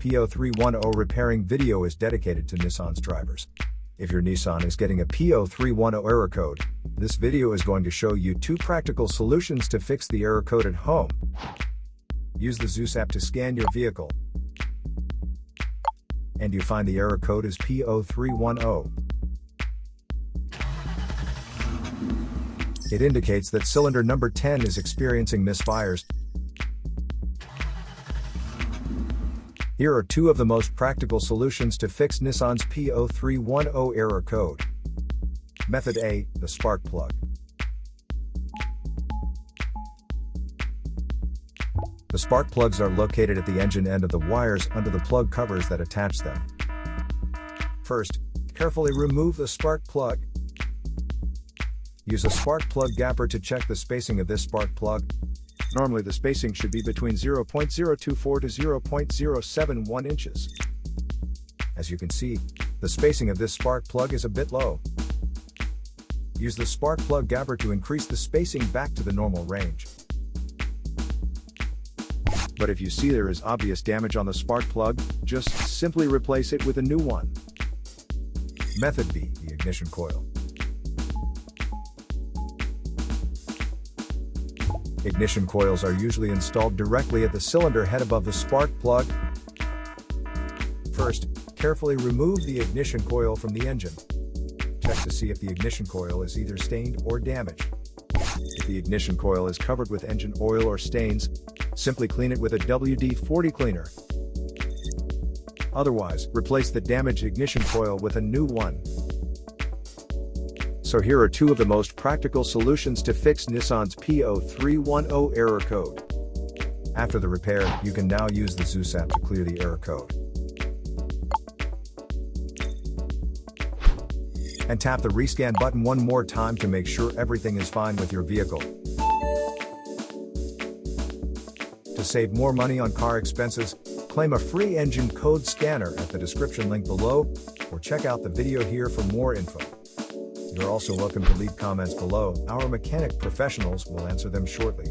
P0310 repairing video is dedicated to Nissan's drivers. If your Nissan is getting a P0310 error code, this video is going to show you 2 practical solutions to fix the error code at home. Use the Zeus app to scan your vehicle, and you find the error code is P0310. It indicates that cylinder number 10 is experiencing misfires. Here are 2 of the most practical solutions to fix Nissan's P0310 error code. Method A, the spark plug. The spark plugs are located at the engine end of the wires under the plug covers that attach them. First, carefully remove the spark plug. Use a spark plug gapper to check the spacing of this spark plug. Normally the spacing should be between 0.024 to 0.071 inches. As you can see, the spacing of this spark plug is a bit low. Use the spark plug gapper to increase the spacing back to the normal range. But if you see there is obvious damage on the spark plug, just simply replace it with a new one. Method B, the ignition coil. Ignition coils are usually installed directly at the cylinder head above the spark plug. First, carefully remove the ignition coil from the engine. Check to see if the ignition coil is either stained or damaged. If the ignition coil is covered with engine oil or stains, simply clean it with a WD-40 cleaner. Otherwise, replace the damaged ignition coil with a new one. So here are 2 of the most practical solutions to fix Nissan's P0310 error code. After the repair, you can now use the Zeus app to clear the error code. And tap the rescan button one more time to make sure everything is fine with your vehicle. To save more money on car expenses, claim a free engine code scanner at the description link below, or check out the video here for more info. You're also welcome to leave comments below. Our mechanic professionals will answer them shortly.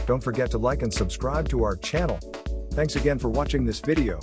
Don't forget to like and subscribe to our channel. Thanks again for watching this video.